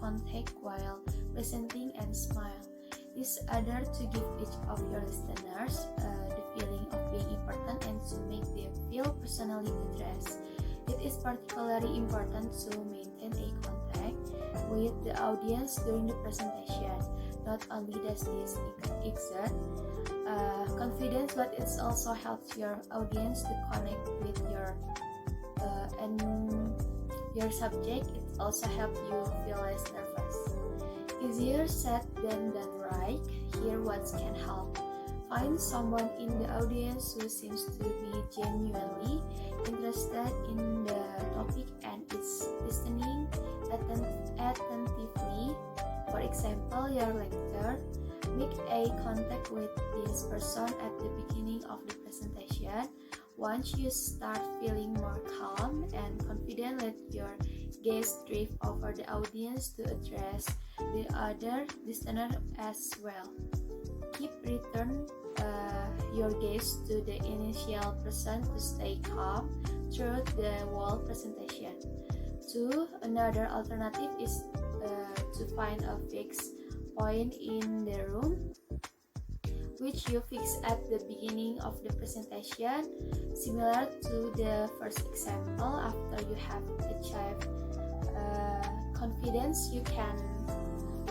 contact while presenting and smile. This other to give each of your listeners the feeling of being important and to make them feel personally addressed. It is particularly important to maintain a contact with the audience during the presentation. Not only does this exert confidence, but it also helps your audience to connect with and your subject. It also helps you feel less nervous. Easier said than done, right? Here what can help. Find someone in the audience who seems to be genuinely interested in the topic and is listening attentively. For example, your lecturer. Make a contact with this person at the beginning of the presentation. Once you start feeling more calm and confident, let your gaze drift over the audience to address the other listener as well. Keep return your gaze to the initial person to stay calm throughout the whole presentation. 2. Another alternative is to find a fixed point in the room, which you fix at the beginning of the presentation. Similar to the first example, after you have achieved confidence, you can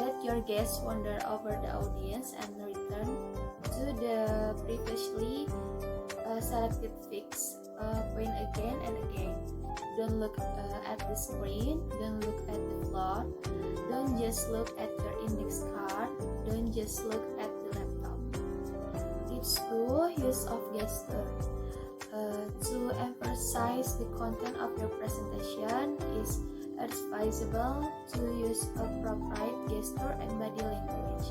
let your gaze wander over the audience and return to the previously selected fixed point again and again. Don't look at the screen, don't look at the floor, don't just look at your index card, don't just look at the laptop. Tips 2. Use of gesture. To emphasize the content of your presentation, is advisable to use appropriate gesture and body language.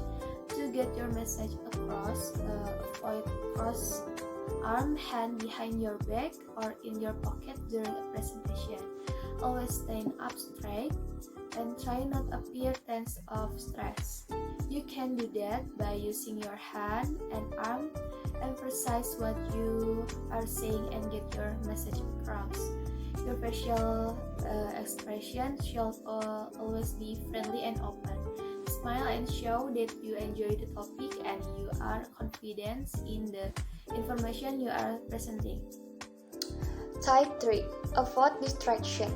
To get your message across, avoid cross-arm hand behind your back or in your pocket during a presentation. Always stand up straight and try not appear tense or stressed. You can do that by using your hand and arm, emphasize what you are saying and get your message across. Your facial expression should always be friendly and open. Smile and show that you enjoy the topic and you are confident in the information you are presenting. Type 3. Avoid distraction.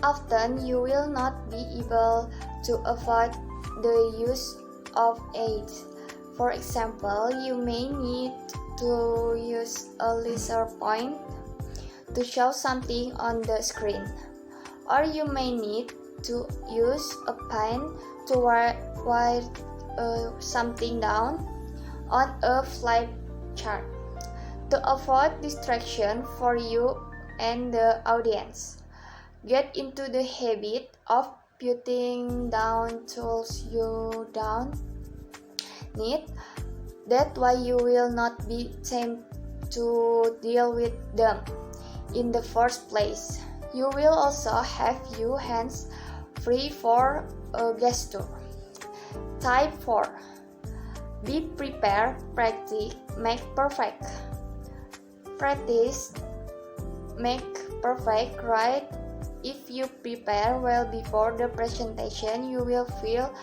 Often you will not be able to avoid the use of aids. For example, you may need to use a laser point to show something on the screen, or you may need to use a pen to write something down on a flip chart. To avoid distraction for you and the audience, get into the habit of putting down tools you don't need. That way you will not be tempted to deal with them in the first place. You will also have your hands free for a gesture. Type 4. Be prepared, practice, make perfect. Practice, make perfect, right? If you prepare well before the presentation, you will feel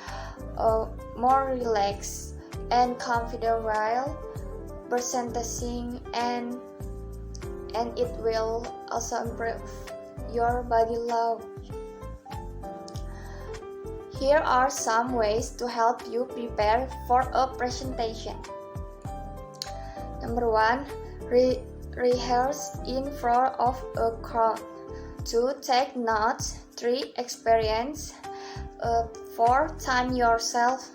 more relaxed and confident while presenting, and it will also improve your body language. Here are some ways to help you prepare for a presentation. Number 1. Rehearse in front of a crowd. 2. Take notes. 3. Experience. 4. Time yourself.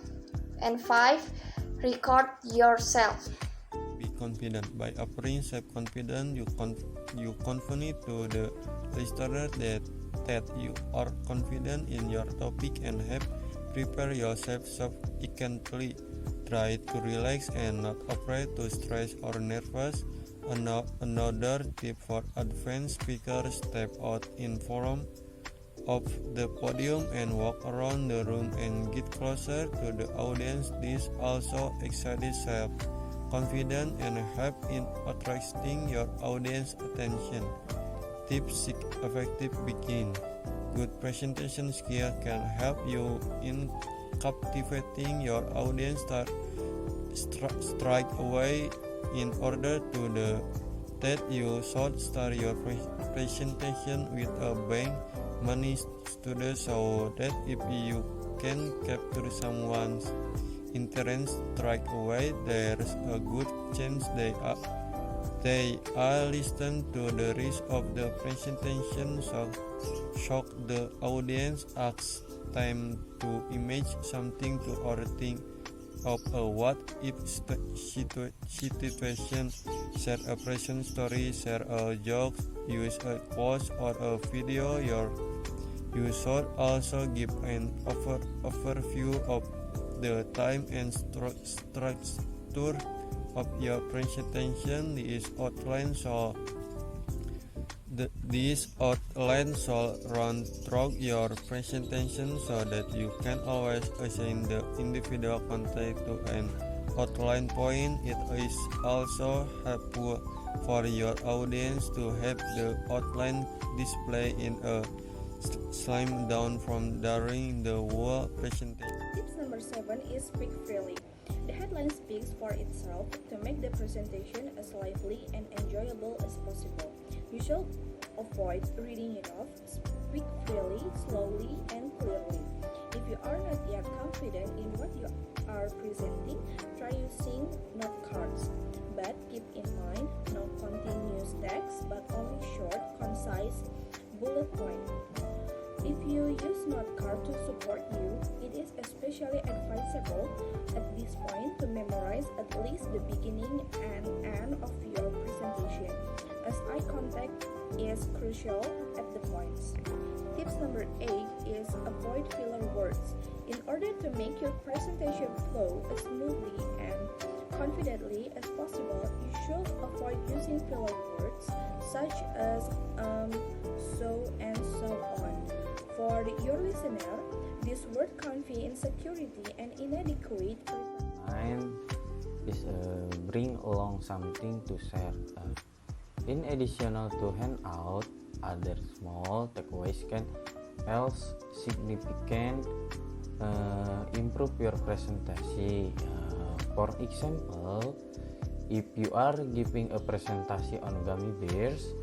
And 5. Record yourself. Be confident. By offering self-confidence, you convey to the listener that you are confident in your topic and have prepared yourself sufficiently. Try to relax and not afraid to stress or nervous. Another tip for advanced speakers: step out in front of the podium and walk around the room and get closer to the audience. This also excites self-confidence and help in attracting your audience attention. Tip 6. Effective begin. good presentation skill can help you in captivating your audience straight away. In order to do that, you should start your presentation with a bang money studio, so that if you can capture someone's interest straight away, there's a good chance they are listen to the rest of the presentation. So shock the audience, ask them to image something to or think of a what if situation, share a present story, share a joke, use a post or a video. You should also give an overview of the time and structure of your presentation. This outline shall run through your presentation so that you can always assign the individual content to an outline point. It is also helpful for your audience to have the outline display in a slim down from during the whole presentation. Tips number 7 is speak freely. The headline speaks for itself. To make the presentation as lively and enjoyable as possible, you should avoid reading it off. Speak freely, slowly, and clearly. If you are not yet confident in what you are presenting, try using note cards. But keep in mind, no continuous text, but only short, concise bullet points. If you use note card to support you, it is especially advisable at this point to memorize at least the beginning and end of your presentation, as eye contact is crucial at the points. Tips number 8 is avoid filler words. In order to make your presentation flow as smoothly and confidently as possible, you should avoid using filler words such as so and so on. For your listener, this word convey insecurity and inadequate. 9 is bring along something to share. In addition to hand out, other small takeaways can help significant improve your presentation. For example, if you are giving a presentation on gummy bears,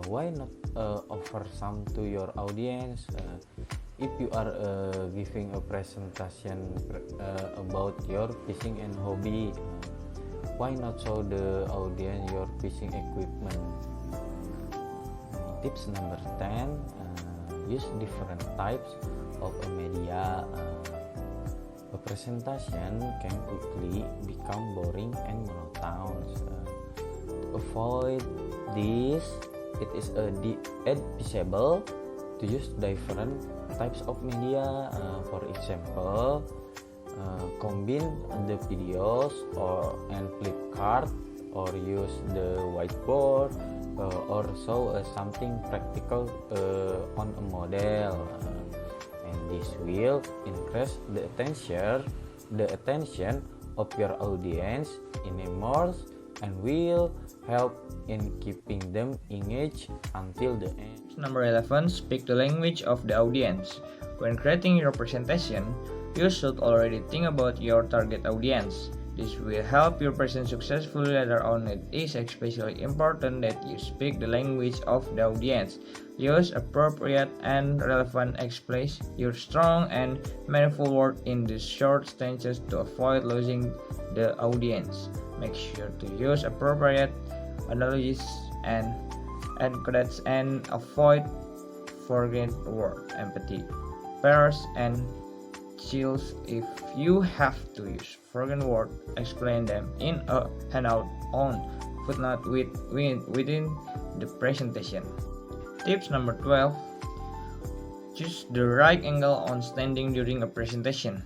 why not offer some to your audience? If you are giving a presentation about your fishing and hobby, why not show the audience your fishing equipment? Tips number 10, use different types of a media. A presentation can quickly become boring and monotone. To avoid this, it is advisable to use different types of media. For example, combine the videos and flip chart, or use the whiteboard, or show something practical on a model. And this will increase the attention of your audience in a more, and will help in keeping them engaged until the end. Number 11, speak the language of the audience. When creating your presentation, you should already think about your target audience. This will help you present successfully later on. It is especially important that you speak the language of the audience. Use appropriate and relevant expressions. Use strong and meaningful words in the short sentences to avoid losing the audience. Make sure to use appropriate analogies and anecdotes and avoid foreign word, empathy, pairs, and chills. If you have to use foreign word, explain them in a handout on footnote within the presentation. Tips number 12, choose the right angle on standing during a presentation.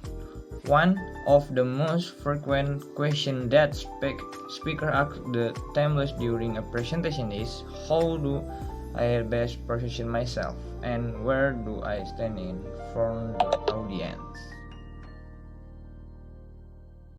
One of the most frequent questions that speakers ask the timeless during a presentation is, how do I best position myself, and where do I stand in front of the audience?